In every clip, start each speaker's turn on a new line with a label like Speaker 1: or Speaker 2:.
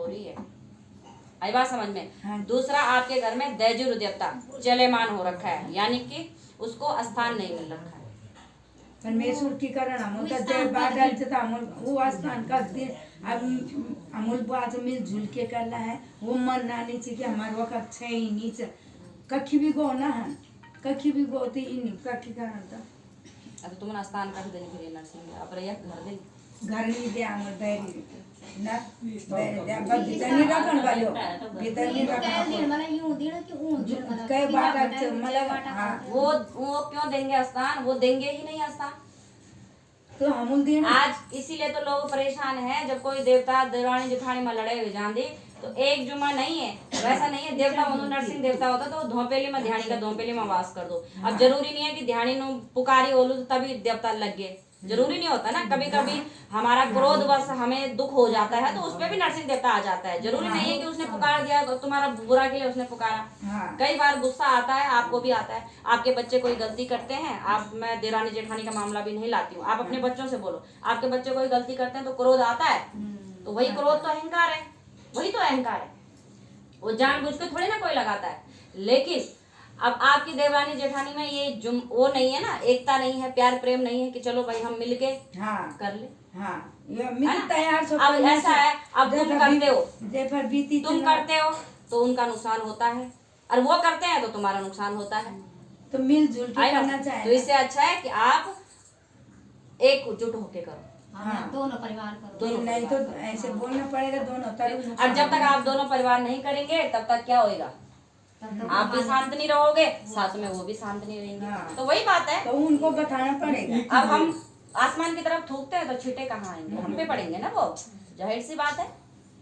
Speaker 1: रही है। आई बात समझ में।
Speaker 2: हाँ।
Speaker 1: दूसरा, आपके घर में दैजुर देवता चलेमान हो रखा है, यानी कि उसको स्थान नहीं मिल रखा है।
Speaker 2: परमेश्वर की कारण अमूल का जय बादल जता अमूल वो स्थान का दिन अब अमूल बात मिलजुल के करना है। वो मरना नहीं चाहिए कि हमारे वक्त छह ही नीचे कखी भी गो ना है, कखी भी गोती ही नहीं कखी कारण था।
Speaker 1: अब तुम स्थान कर देने के लिए नरसिंह अब रैया घर दे
Speaker 2: घर नहीं दे अमूल बैरी ना बैरी दे बस भीतर नहीं रखन वालो भीतर नहीं रखन
Speaker 3: मला यूं देना कि ऊं जुल मला
Speaker 2: कई बात अच्छे मतलब हाँ
Speaker 1: वो क्यों देंगे स्थान, वो देंगे ही नहीं स्थान।
Speaker 2: तो अमूल देना
Speaker 1: आज इसीलिए तो लोग परेशान हैं। जब कोई देवता देवरानी जेठानी में लड़े हुए जान दी तो एक जुमा नहीं है, वैसा नहीं है। देवता मनु नरसिंह देवता होता तो धोपेली में ध्यानी का धोपेली में वास कर दो। अब जरूरी नहीं है कि ध्यानी नु पुकारी ओलू तो तभी देवता लग गए, जरूरी नहीं होता ना। कभी कभी हमारा क्रोध वश हमें दुख हो जाता है तो उसमें भी नरसिंह देवता आ जाता है। जरूरी नहीं है कि उसने पुकार दिया तो तुम्हारा बुरा के लिए उसने पुकारा। कई बार गुस्सा आता है, आपको भी आता है। आपके बच्चे कोई गलती करते हैं, आप मैं देरानी जेठानी का मामला भी नहीं लाती हूँ, आप अपने बच्चों से बोलो। आपके बच्चे कोई गलती करते हैं तो क्रोध आता है, तो वही क्रोध तो अहंकार है, वही तो अहंकार है। वो जानबूझ के थोड़ी ना कोई लगाता है। लेकिन अब आपकी देवरानी जेठानी में ये वो नहीं है ना, एकता नहीं है, प्यार प्रेम नहीं है कि चलो भाई हम मिलके
Speaker 2: हाँ
Speaker 1: कर ले।
Speaker 2: हाँ ये मिल तैयार सो
Speaker 1: अब ऐसा है, अब तुम करते हो,
Speaker 2: जयफर बीती
Speaker 1: तुम करते हो तो उनका नुकसान होता है, और वो करते हैं तो तुम्हारा नुकसान होता है।
Speaker 2: तो मिलजुल के करना
Speaker 1: तो
Speaker 2: चाहिए।
Speaker 1: इससे अच्छा है कि आप एकजुट होके करो।
Speaker 3: हाँ, दोनों परिवार करो।
Speaker 2: नहीं तो ऐसे बोलना पड़ेगा दोनों तरफ।
Speaker 1: और जब तक आप दोनों परिवार नहीं करेंगे तब तक क्या होएगा, आप भी शांत नहीं रहोगे, साथ में वो भी शांत नहीं रहेंगे।
Speaker 2: हाँ।
Speaker 1: तो वही बात है।
Speaker 2: तो उनको बताना पड़ेगा।
Speaker 1: अब हम आसमान की तरफ थूकते हैं तो छींटे कहाँ आएंगे, हम पे पड़ेंगे ना, वो जाहिर सी बात है।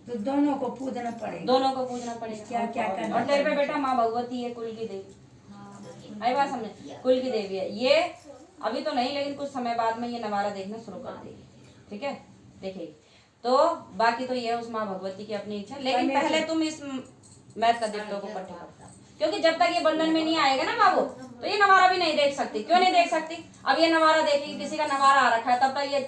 Speaker 2: तो दोनों को पूजना पड़ेगा।
Speaker 1: दोनों को पूजना पड़ेगा।
Speaker 2: क्या क्या करना।
Speaker 1: और तेरे पे बेटा माँ भगवती है, कुल की देवी। आई बात समझे, कुल की देवी है ये। अभी तो नहीं, लेकिन कुछ समय बाद में ये नवारा देखना शुरू कर देगी, ठीक है, देखेगी। तो बाकी तो ये उस माँ भगवती की अपनी इच्छा। लेकिन पहले तुम इस मैथ का देवता को इकट्ठे करता, क्योंकि जब तक ये बंधन में नहीं आएगा ना बाबू, तो ये नवारा भी नहीं देख सकती। क्यों नहीं देख सकती? अब ये नवारा देखेगी, किसी का नवारा आ रखा है, तब तक ये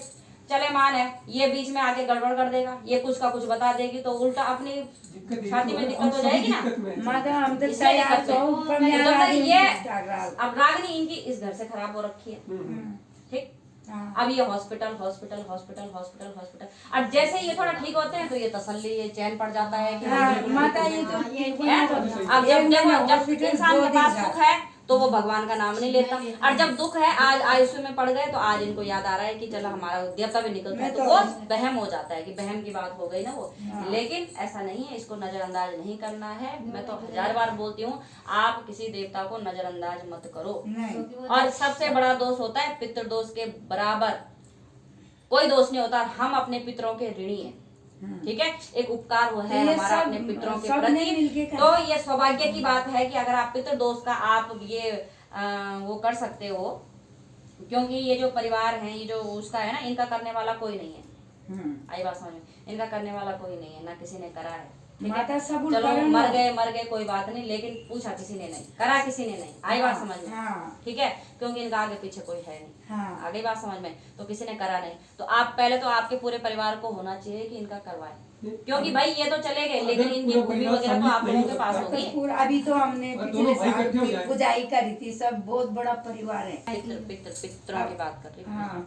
Speaker 1: चले मान है, ये बीच में आके गड़बड़ कर देगा, ये कुछ का कुछ बता देगी, तो उल्टा अपनी छाती में दिक्कत हो जाएगी ना।
Speaker 2: माता हम तो
Speaker 1: इसलिए
Speaker 2: तैयार
Speaker 1: दिक्कत
Speaker 2: तो
Speaker 1: है।
Speaker 2: ऊपर
Speaker 1: तो
Speaker 2: में
Speaker 1: जब तक ये
Speaker 2: राग।
Speaker 1: अब रागनी इनकी इस घर से खराब हो रखी है, ठीक। अब ये hospital hospital hospital hospital hospital, और जैसे ये थोड़ा ठीक होते हैं तो ये तसल्ली, ये चैन पड़ जाता है कि
Speaker 2: माता ये तो
Speaker 1: अब जब इंसान के पास सुख है तो वो भगवान का नाम नहीं लेता, और जब दुख है, आज आयुष्य में पड़ गए तो आज इनको याद आ रहा है कि चलो हमारा देवता भी निकलता है, तो वो बहम हो जाता है कि बहम की बात हो गई ना वो। लेकिन ऐसा नहीं है, इसको नजरअंदाज नहीं करना है। मैं तो 1000 बार बोलती हूँ, आप किसी देवता को नजरअंदाज मत करो। और सबसे बड़ा दोष होता है पितृ दोष के बराबर कोई दोष नहीं होता। हम अपने पितरों के ऋणी हैं, ठीक है, एक उपकार वो है हमारा अपने पितरों के प्रति। तो ये सौभाग्य की बात है कि अगर आप पितृ दोष का आप ये वो कर सकते हो, क्योंकि ये जो परिवार है, ये जो उसका है ना, इनका करने वाला कोई नहीं है। आई बात समझ में, इनका करने वाला कोई नहीं है, ना किसी ने करा है, ठीक है। चलो मर गए कोई बात नहीं, लेकिन पूछा किसी ने नहीं, करा किसी ने नहीं। आई बात समझ में, ठीक है, क्योंकि इनका आगे पीछे कोई है नहीं। आगे बात समझ में, तो किसी ने करा नहीं, तो आप पहले तो आपके पूरे परिवार को होना चाहिए कि इनका करवाए, क्योंकि भाई ये तो चले गए, लेकिन इनकी भूमि वगैरह तो आप लोगों के पास होगी।
Speaker 2: अभी तो हमने पिछले साल पूजाई करी थी, सब बहुत बड़ा परिवार है।
Speaker 1: पितरों की बात कर रही हूँ।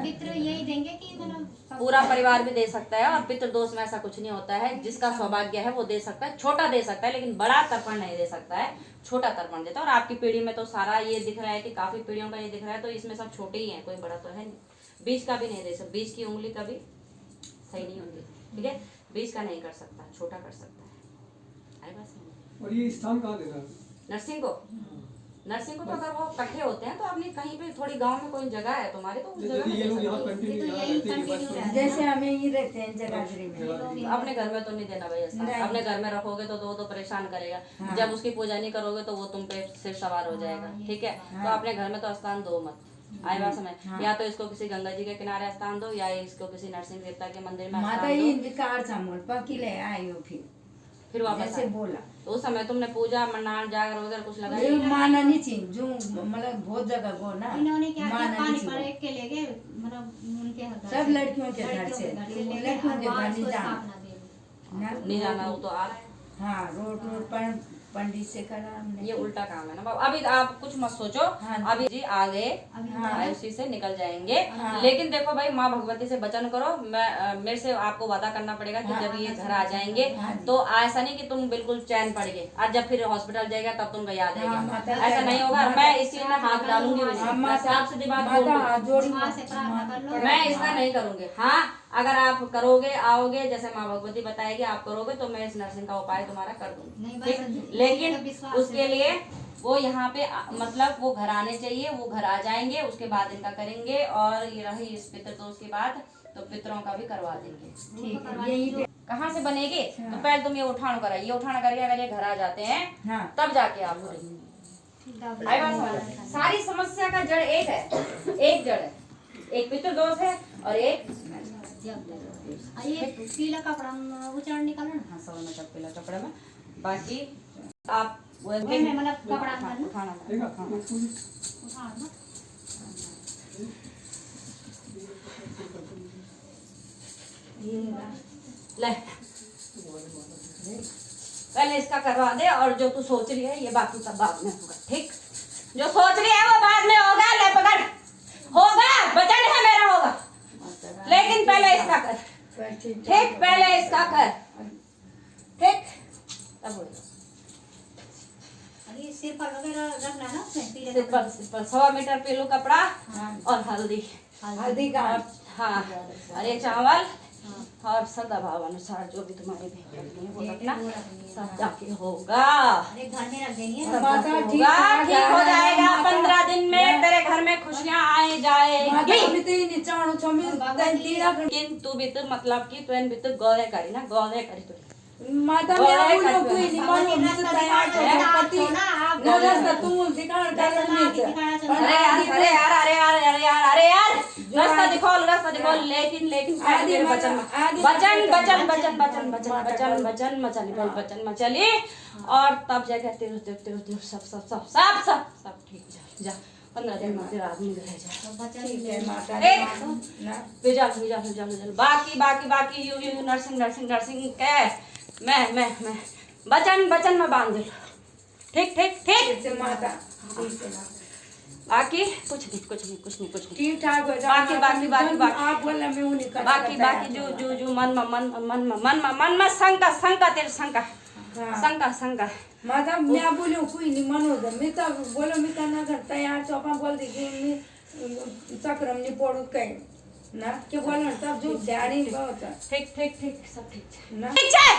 Speaker 3: पितृ यही देंगे कि मतलब
Speaker 1: पूरा परिवार भी दे सकता है, और पितृ दोष में ऐसा कुछ नहीं होता है। जिसका सौभाग्य है वो दे सकता है, छोटा दे सकता है, लेकिन बड़ा तर्पण नहीं दे सकता है, छोटा तर्पण देता है। और आपकी पीढ़ी में तो सारा ये दिख रहा है कि काफी पीढ़ियों का ये दिख रहा है, तो इसमें सब छोटे ही हैं, कोई बड़ा तो है नहीं। बीच का भी नहीं दे सकता, बीच की उंगली कभी सही नहीं होती, ठीक है, बीच का नहीं कर सकता, छोटा कर सकता है। आई बात।
Speaker 4: और ये स्थान कहाँ देना?
Speaker 1: नरसिंह को, नरसिंह को तो अगर वो इकट्ठे होते हैं तो अपनी कहीं पे थोड़ी गांव में कोई जगह है तुम्हारे, तो उस जगह में
Speaker 4: ये लोग यहाँ
Speaker 1: दे
Speaker 4: कंटिन्यू
Speaker 2: जैसे हमें ही रहते हैं जगाधरी में।
Speaker 1: सकते। अपने घर में तो नहीं देना भाई स्थान, अपने घर में रखोगे तो वो तो परेशान करेगा। जब उसकी पूजा नहीं करोगे तो वो तुम पे सिर सवार हो जाएगा, ठीक है। तो अपने घर में तो स्थान दो मत। आई बात समझ, या तो इसको किसी गंगा जी के किनारे स्थान दो, या इसको किसी नरसिंह देवता के मंदिर में
Speaker 2: माता
Speaker 1: स्थान
Speaker 2: ये
Speaker 1: दो।
Speaker 2: विकार समोल पकिले आयो
Speaker 1: फिर वापस
Speaker 2: जैसे बोला
Speaker 1: तो उस समय तुमने पूजा मंडान जागर वगैरह कुछ
Speaker 2: ये
Speaker 1: लगाया?
Speaker 2: माना नहीं थी जो मतलब बहुत जगह गो ना,
Speaker 3: इन्होंने क्या किया,
Speaker 2: माना
Speaker 3: पानी
Speaker 2: नहीं
Speaker 3: पर
Speaker 2: थी।
Speaker 3: एक के ले गए, मतलब उनके घर
Speaker 2: सब
Speaker 3: से,
Speaker 2: लड़कियों के घर से,
Speaker 3: ले गए,
Speaker 2: लड़कियों के
Speaker 3: और
Speaker 2: घर
Speaker 3: वहाँ
Speaker 2: नहीं
Speaker 3: उसको
Speaker 2: जाना
Speaker 3: स्थापना दे दी।
Speaker 2: ना।
Speaker 1: नहीं जाना वो तो आप
Speaker 2: हाँ रोड पर पंडित से करा हमने।
Speaker 1: ये उल्टा काम है ना बाबू। अभी आप कुछ मत सोचो,
Speaker 2: हाँ।
Speaker 1: अभी जी आ गए
Speaker 3: अभी
Speaker 1: आयुषी से निकल जाएंगे।
Speaker 2: हाँ।
Speaker 1: लेकिन देखो भाई, माँ भगवती से वचन करो, मैं मेरे से आपको वादा करना पड़ेगा कि जब ये घर आ जाएंगे
Speaker 2: हाँ।
Speaker 1: तो ऐसा नहीं कि तुम बिल्कुल चैन पड़ गए, आज जब फिर हॉस्पिटल जाएगा तब तुमको याद
Speaker 2: हाँ,
Speaker 1: आएगा,
Speaker 2: माता
Speaker 1: ऐसा नहीं होगा। मैं इसीलिए ना हाथ डालूंगी भी
Speaker 2: हाँ,
Speaker 1: नहीं, मैं
Speaker 2: माता
Speaker 1: साफ सीधी बात बोल
Speaker 2: माता
Speaker 1: दूं।
Speaker 2: हाथ जोड़ी
Speaker 3: माँ से प्रार्थना कर लो।
Speaker 1: मैं इसका नहीं करूंगी। हाँ, अगर आप करोगे, आओगे, जैसे माँ भगवती बताएगी आप करोगे तो मैं इस नर्सिंग का उपाय तुम्हारा कर दूंगी,
Speaker 3: नहीं,
Speaker 1: ठीक?
Speaker 3: बस
Speaker 1: लेकिन
Speaker 3: विश्वास
Speaker 1: उसके लिए वो यहाँ पे मतलब वो घर आने चाहिए, वो घर आ जाएंगे, उसके बाद इनका करेंगे। और ये रही इस पितृ दोष के बाद तो पितरों का भी करवा देंगे।
Speaker 2: ठीक है यही पे-
Speaker 1: कहाँ से बनेगी? तो पहले तुम ये उठान करा, ये उठान करके अगर ये घर आ जाते हैं
Speaker 2: हाँ
Speaker 1: तब जाके आप करेंगे। आई बात समझ? सारी समस्या का जड़ एक है, एक जड़ है, एक पितृ दोष है और एक
Speaker 3: ये पीला कपड़ा उचार निकालो ना।
Speaker 1: हाँ, सब में चप्पला कपड़े में। बाकी आप
Speaker 3: वही में मतलब कपड़ा
Speaker 1: हाँ,
Speaker 3: अंदर ना?
Speaker 1: उठाना
Speaker 4: देखा?
Speaker 1: हाँ।
Speaker 3: उठा दो।
Speaker 1: ले पहले इसका करवा दे, और जो तू सोच रही है ये बाकी सब बाद में होगा, ठीक? जो सोच रही है वो बाद में होगा। ले पकड़, होगा, वचन है मेरा होगा, लेकिन पहले इसका कर, ठीक? पहले इसका कर, ठीक? तब हो
Speaker 3: अरे सिर पर वगैरह रखना ना उसमें पीले
Speaker 1: सिर पर 100 मीटर पीलू कपड़ा और हल्दी
Speaker 2: हल्दी का
Speaker 1: और हाँ अरे चावल और सदाभाव अनुसार जो भी तुम्हारे भेंट करनी है वो रखना, सब जाके होगा,
Speaker 3: अरे घर में रख देनी है।
Speaker 2: माता ठीक
Speaker 1: होगा,
Speaker 2: ठाक
Speaker 1: ठीक हो
Speaker 2: है,
Speaker 1: जाएगा।
Speaker 2: माता।
Speaker 1: 15 दिन में तेरे घर में खुशियाँ आए
Speaker 2: माता
Speaker 1: जाएगी।
Speaker 2: अभी तो ये निचाणु छमी तन तीरा
Speaker 1: किंतु भी तो मतलब कि तुम भी तो गौरे करी ना, गौरे करी तो
Speaker 2: माता मैं बोलो कोई नहीं मानो मुझे तैयार तो पति न रास्ता तुम दिखाण कर
Speaker 1: अरे यार अरे यार अरे यार अरे यार अरे यार रास्ता दिखो, लेकिन मेरे वचन मचली और तब जाके तेरे सब ठीक जा 15 दिन में तेरा आदमी घर जा। बाकी यू नर्सिंग के मैं बचन में बांध दे, ठीक?
Speaker 2: माता
Speaker 1: बाकी कुछ नहीं
Speaker 2: ठीक ठाक हो जाए
Speaker 1: बाकी
Speaker 2: आप बोला मैं उन्हीं का
Speaker 1: बाकी जो मन में शंका तेरे शंका
Speaker 2: माता मैं बोलूं कोई नहीं मनो मैं तो बोलो मैं करना घर तैयार चौपा बोल दी कि मैं चक्रम नहीं पड़ू कहीं ना के बोलो तब जो ध्यान बहुत
Speaker 1: ठीक सब ठीक
Speaker 2: ना
Speaker 1: ठीक है।